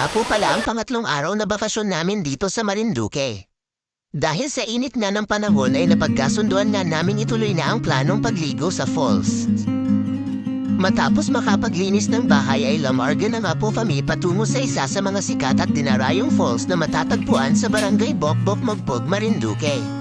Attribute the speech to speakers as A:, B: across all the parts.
A: nga po pala ang pangatlong araw na bakasyon namin dito sa Marinduque. Dahil sa init nga ng panahon ay napagkasunduan nga namin ituloy na ang planong pagligo sa falls. Matapos makapaglinis ng bahay ay lamarga na nga po kami patungo sa isa sa mga sikat at dinarayong falls na matatagpuan sa barangay Bokbok Magpog, Marinduque.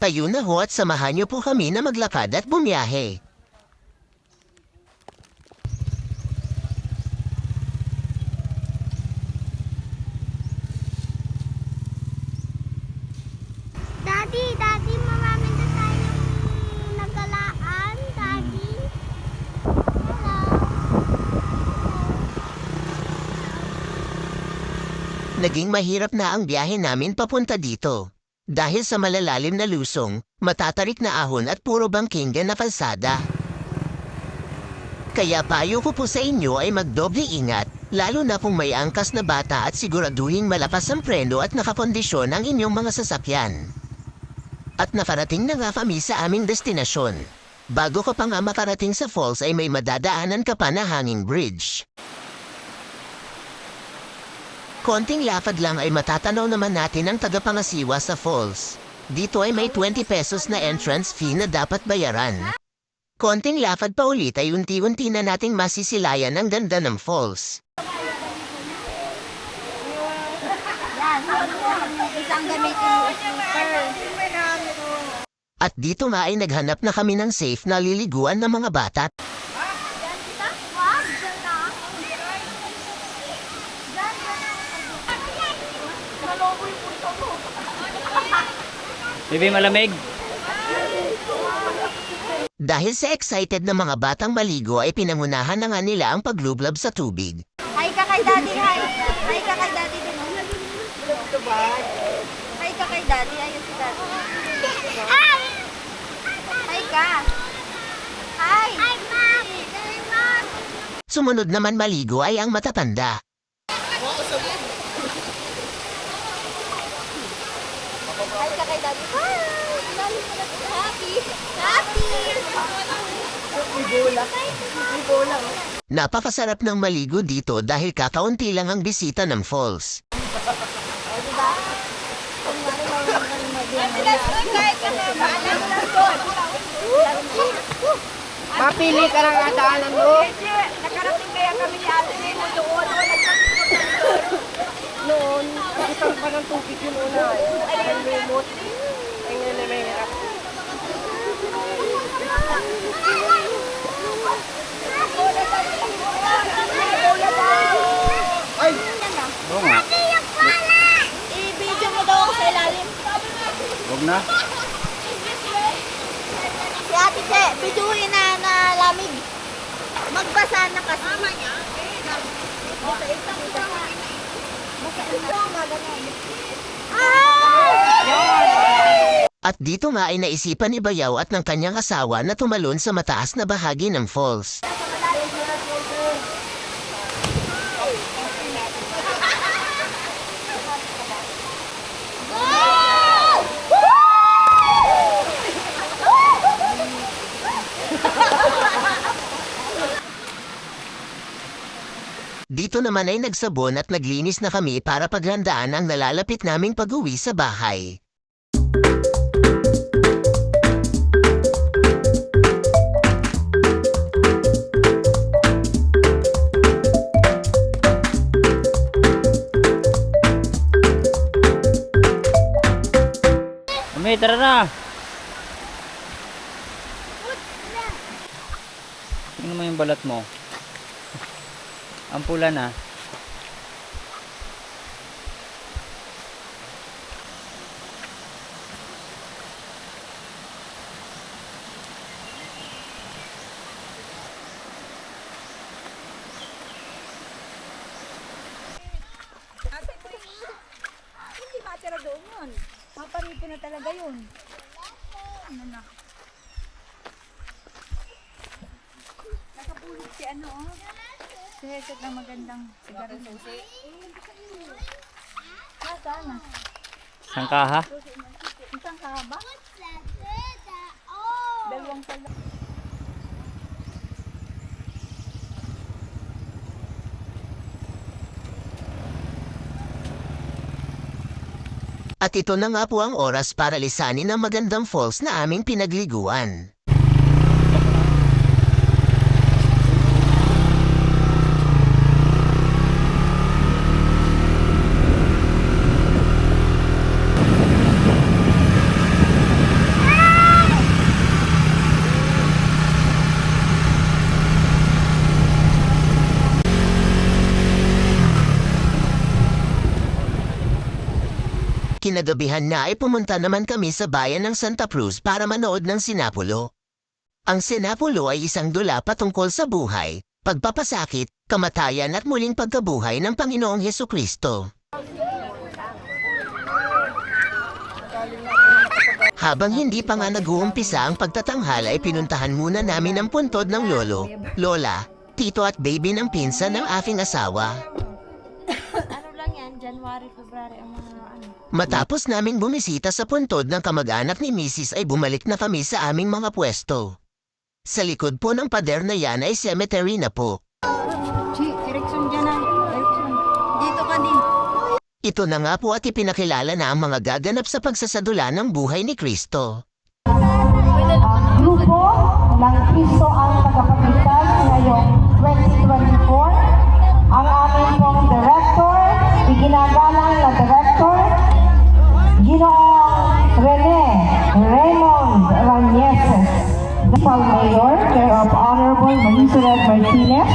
A: Kayo na ho at samahan niyo po kami na maglakad at bumiyahe.
B: Daddy, marami na tayong nagalaan, Daddy. Hello.
A: Naging mahirap na ang biyahe namin papunta dito. Dahil sa malalalim na lusong, matatarik na ahon at puro bangkingan na kalsada. Kaya payo ko po sa inyo ay magdoble ingat, lalo na kung may angkas na bata at siguraduhin malakas ang preno at nakakondisyon ang inyong mga sasakyan. At nakarating na nga kami sa aming destinasyon. Bago ka pa nga makarating sa falls ay may madadaanan ka pa na hanging bridge. Konting lapad lang ay matatanaw naman natin ang tagapangasiwa sa falls. Dito ay may 20 pesos na entrance fee na dapat bayaran. Konting lapad pa ulit ay unti-unti na nating masisilayan ang ganda ng falls.
B: Isang gamitin mo, sleeper.
A: At dito nga ay naghanap na kami ng safe na liliguan ng mga bata.
C: Bibi, malamig.
A: Dahil sa excited na mga batang maligo ay pinangunahan na nga nila ang paglublab sa tubig.
B: Hi ka kay Daddy, hi. Hi ka kay Daddy din. Hi ka kay Daddy, ayun si Daddy. Hi! Hi ka. Hi! Hi, Mom!
A: Sumunod naman maligo ay ang matatanda.
B: Hi ka kay Daddy. Hi! Daddy mo na happy. Happy!
A: Napakasarap ng maligo dito dahil kakaunti lang ang bisita ng falls.
D: Mapili ka ng ataanan mo.
B: Nakarating kaya kami ni Ate Nemo doon.
D: Noon, isang pa ng tubig yung una. Ang limot. Ay nga na mahirap. Ay!
C: Oo nga.
B: I-video mo daw ako sa ilalim.
C: Huwag na.
B: Si Ate Che, videoin na lamig. Magbasa na kasi. Mama niya?
A: At dito nga ay naisipan ni Bayaw at ng kanyang asawa na tumalon sa mataas na bahagi ng falls. Dito naman ay nagsabon at naglinis na kami para paghandaan ang nalalapit naming pag-uwi sa bahay.
C: Kami, tara na. Tingnan mo yung balat mo. Ang pula na.
B: Hindi matira doon yun. Maparito na talaga yun. Ano na? Nakapulot si ano, oh. Si Heket ang magandang sigarilyo. Sana.
C: Saan ka ha?
B: Isang kahaba? Dalawang pala.
A: At ito na nga po ang oras para lisanin ang magandang falls na aming pinagliguan. Kinagabihan na ay pumunta naman kami sa bayan ng Santa Cruz para manood ng sinapulo. Ang sinapulo ay isang dula patungkol sa buhay, pagpapasakit, kamatayan at muling pagkabuhay ng Panginoong Hesukristo. Habang hindi pa nga nag-uumpisa ang pagtatanghal ay pinuntahan muna namin ang puntod ng lolo, lola, tito at baby ng pinsan ng aking asawa.
B: Ano lang yan? January, February ang mga ano.
A: Matapos naming bumisita sa puntod ng kamag-anak ni Mrs. ay bumalik na kami sa aming mga pwesto. Sa likod po ng pader na yan ay cemetery na po.
B: Direksyon dyan na. Direksyon. Dito ka din.
A: Ito na nga po at ipinakilala na ang mga gaganap sa pagsasadula ng buhay ni Kristo.
E: Grupo ng Kristo ang tagapagligtas ngayong 2024. Ang aming pong director, iginagalang na director, Ginoong Rene Raymond Ranieses. Municipal Mayor, care of Honorable Montserrat Martinez.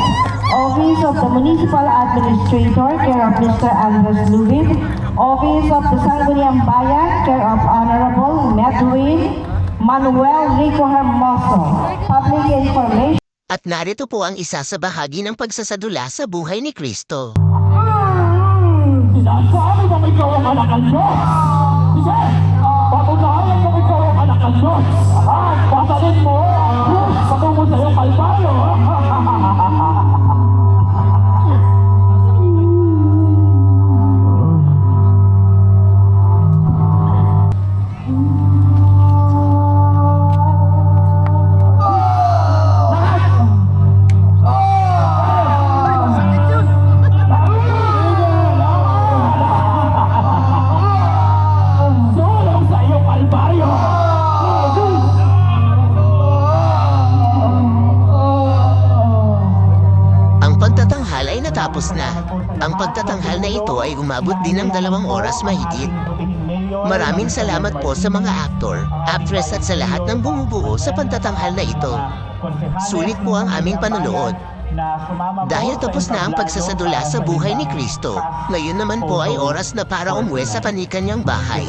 E: Office of the Municipal Administrator, care of Mr. Andres Lubin. Office of the Sangguniang Bayan, care of Honorable Medwin Manuel Rico Hermoso. Public information.
A: At narito po ang isa sa bahagi ng pagsasadula sa buhay ni Kristo.
E: Sinasabi mo ikaw ang anak ng Diyos. Sige, patunayan mo ikaw ang anak ng Diyos. At pasalin mo ang Diyos patungo sa iyong kalbaryo. Sulong sa iyong kalbaryo.
A: Ang pagtatanghal ay natapos na. Ang pagtatanghal na ito ay umabot din ng 2 oras mahigit. Maraming salamat po sa mga aktor, actress at sa lahat ng bumubuo sa pagtatanghal na ito. Sulit po ang aming panonood. Dahil tapos na ang pagsasadula sa buhay ni Kristo, ngayon naman po ay oras na para umuwi sa panikanyang bahay.